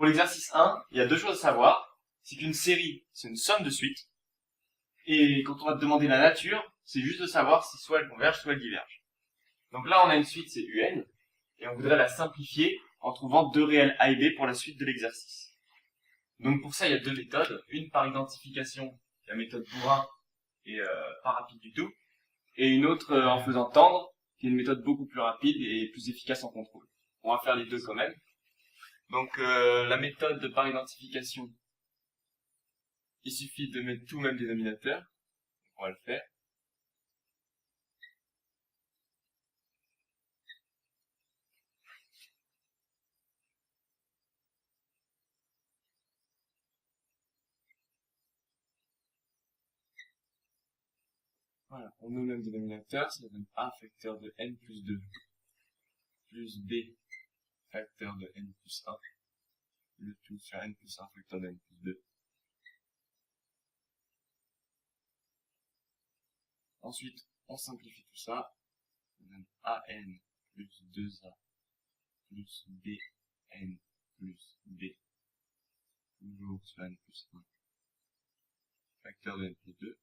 Pour l'exercice 1, il y a deux choses à savoir. C'est qu'une série, c'est une somme de suites. Et quand on va te demander la nature, c'est juste de savoir si soit elle converge, soit elle diverge. Donc là, on a une suite, c'est UN, et on voudrait la simplifier en trouvant deux réels A et B pour la suite de l'exercice. Donc pour ça, il y a deux méthodes. Une par identification, la méthode bourrin, et pas rapide du tout. Et une autre en faisant tendre, qui est une méthode beaucoup plus rapide et plus efficace en contrôle. On va faire les deux quand même. Donc la méthode par identification, il suffit de mettre tout au même dénominateur. On va le faire. Voilà, on met le même dénominateur, ça donne A facteur de n plus 2 plus B facteur de n plus 1, le tout sur n plus 1 facteur de n plus 2. Ensuite, on simplifie tout ça, ça donne AN plus 2A plus BN plus B, toujours sur n plus 1 facteur de n plus 2.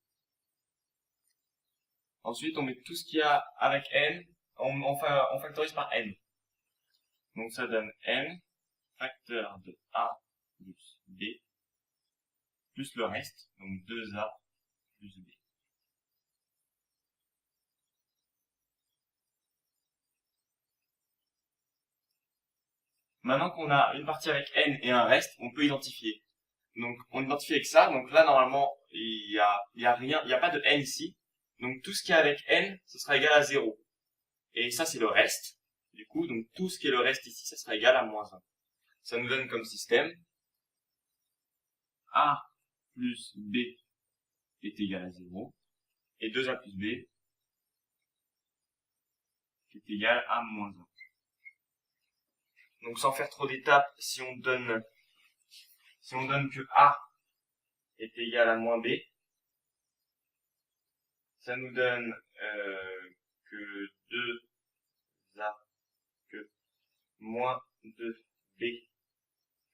Ensuite, on met tout ce qu'il y a avec n, on factorise par n. Donc ça donne n facteur de a plus b plus le reste, donc 2a plus b. Maintenant qu'on a une partie avec n et un reste, on peut identifier. Donc on identifie avec ça, donc là normalement il y a rien, il n'y a pas de n ici. Donc tout ce qui est avec n, ce sera égal à 0. Et ça c'est le reste. Du coup, donc tout ce qui est le reste ici, ça sera égal à moins 1. Ça nous donne comme système a plus b est égal à 0 et 2a plus b est égal à moins 1. Donc sans faire trop d'étapes, si on donne que a est égal à moins b, ça nous donne que 2a que moins 2b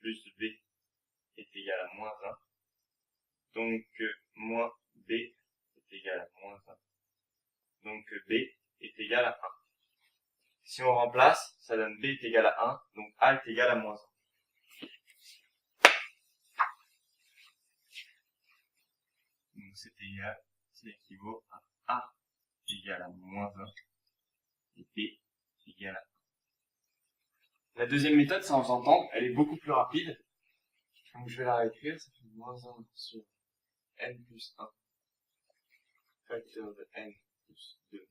plus b est égal à moins 1. Donc moins b est égal à moins 1. Donc b est égal à 1. Si on remplace, ça donne b est égal à 1, donc a est égal à moins 1. Donc c'est égal, c'est équivaut à a égale à moins 1 et b égale à 1. La deuxième méthode, sans s'entendre, elle est beaucoup plus rapide. Donc je vais la réécrire, ça fait moins 1 sur n plus 1 facteur de n plus 2.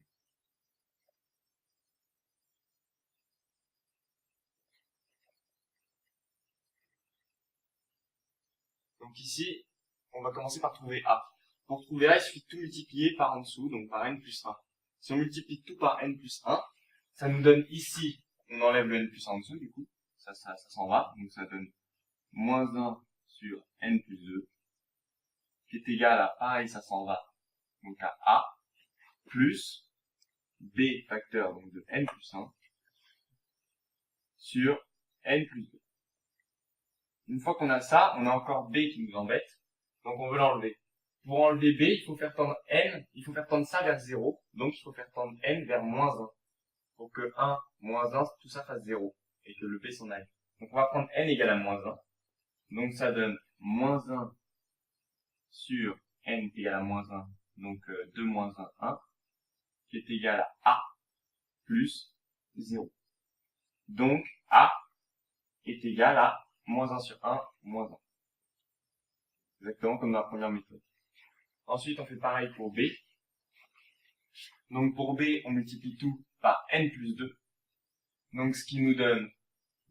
Donc ici, on va commencer par trouver a. Pour trouver a, il suffit de tout multiplier par en dessous, donc par n plus 1. Si on multiplie tout par n plus 1, ça nous donne ici, on enlève le n plus 1 en dessous, du coup, ça s'en va, donc ça donne moins 1 sur n plus 2, qui est égal à, pareil, ça s'en va, donc à a, plus b facteur donc de n plus 1, sur n plus 2. Une fois qu'on a ça, on a encore b qui nous embête, donc on veut l'enlever. Pour enlever b, il faut faire tendre n, il faut faire tendre ça vers 0, donc il faut faire tendre n vers moins 1, pour que 1, moins 1, tout ça fasse 0, et que le b s'en aille. Donc on va prendre n égale à moins 1, donc ça donne moins 1 sur n égale à moins 1, donc 2 moins 1, 1, qui est égal à a plus 0. Donc a est égal à moins 1 sur 1, moins 1. Exactement comme dans la première méthode. Ensuite, on fait pareil pour b. Donc pour b, on multiplie tout par n plus 2. Donc ce qui nous donne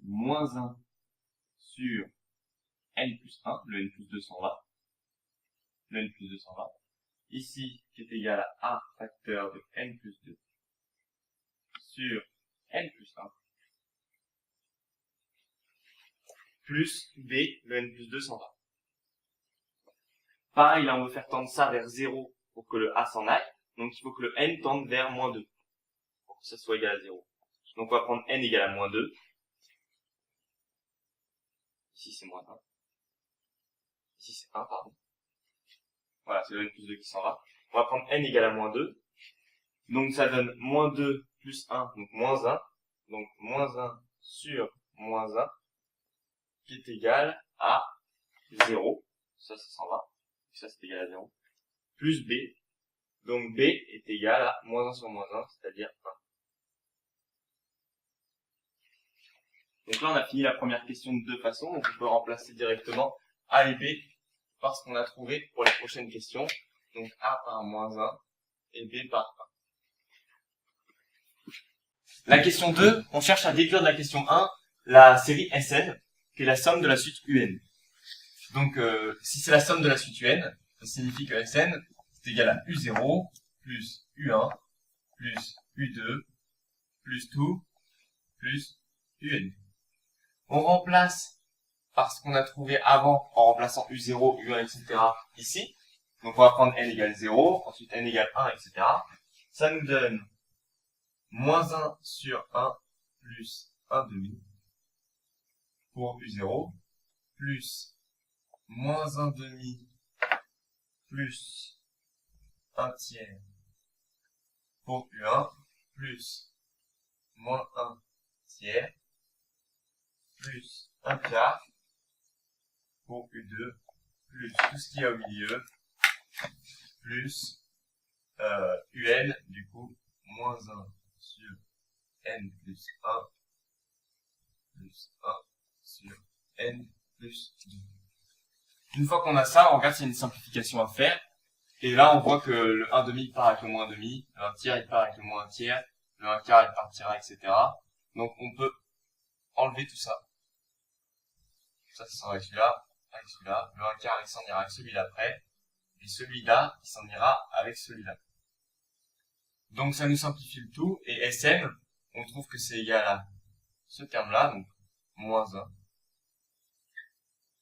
moins 1 sur n plus 1. Le n plus 2 s'en va. Le n plus 2 s'en va. Ici, qui est égal à a facteur de n plus 2 sur n plus 1. Plus b, le n plus 2 s'en va. Pareil, là, on veut faire tendre ça vers 0 pour que le a s'en aille. Donc, il faut que le n tende vers moins 2 pour que ça soit égal à 0. Donc, on va prendre n égale à moins 2. Ici, c'est moins 1. Ici, c'est 1, pardon. Voilà, c'est le n plus 2 qui s'en va. On va prendre n égale à moins 2. Donc, ça donne moins 2 plus 1, donc moins 1. Donc, moins 1 sur moins 1, qui est égal à 0. Ça s'en va. Ça, c'est égal à 0. Plus b. Donc, b est égal à moins 1 sur moins 1, c'est-à-dire 1. Donc là, on a fini la première question de deux façons. Donc, on peut remplacer directement a et b par ce qu'on a trouvé pour les prochaines questions. Donc, a par moins 1 et b par 1. La question 2, on cherche à déduire de la question 1 la série Sn, qui est la somme de la suite Un. Donc, si c'est la somme de la suite Un, ça signifie que Sn c'est égal à U0 plus U1 plus U2 plus tout plus Un. On remplace par ce qu'on a trouvé avant en remplaçant U0, U1, etc. ici. Donc on va prendre n égale 0, ensuite n égale 1, etc. Ça nous donne moins 1 sur 1 plus 1 demi pour U0 plus moins 1 demi plus 1 tiers pour U1 plus moins 1 tiers plus 1 quart pour U2 plus tout ce qu'il y a au milieu plus UN, du coup, moins 1 sur n plus 1 plus 1 sur n plus 2. Une fois qu'on a ça, on regarde s'il y a une simplification à faire. Et là, on voit que le 1 demi part avec le moins 1 demi, le 1 tiers il part avec le moins 1 tiers, le 1 quart il partira, etc. Donc on peut enlever tout ça. Ça s'en va avec celui-là, le 1 quart il s'en ira avec celui d'après, et celui-là il s'en ira avec celui-là. Donc ça nous simplifie le tout, et Sn, on trouve que c'est égal à ce terme-là, donc moins 1,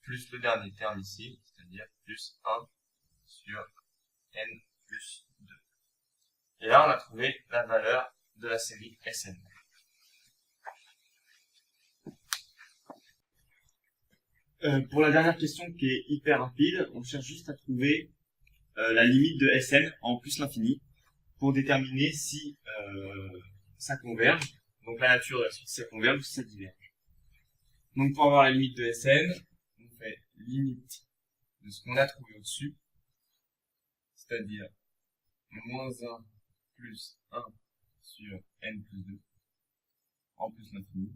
plus le dernier terme ici, c'est-à-dire plus 1 sur n plus 2. Et là, on a trouvé la valeur de la série Sn. Pour la dernière question qui est hyper rapide, on cherche juste à trouver la limite de Sn en plus l'infini pour déterminer si ça converge. Donc la nature de la suite, si ça converge ou si ça diverge. Donc pour avoir la limite de Sn, on fait limite de ce qu'on a trouvé au-dessus, c'est-à-dire moins 1 plus 1 sur n plus 2 en plus l'infini.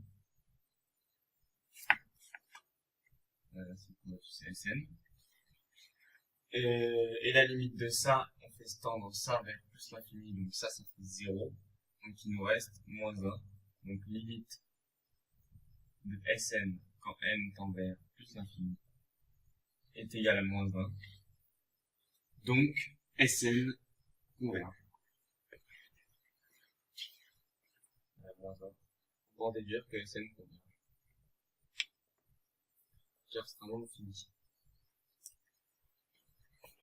C'est Sn. Et la limite de ça, on fait tendre ça vers plus l'infini, donc ça fait 0. Donc il nous reste moins 1. Donc limite de Sn quand n tend vers plus l'infini est égal à moins 1. Donc Sn converge. On va déduire que Sn converge. Car c'est un nombre fini.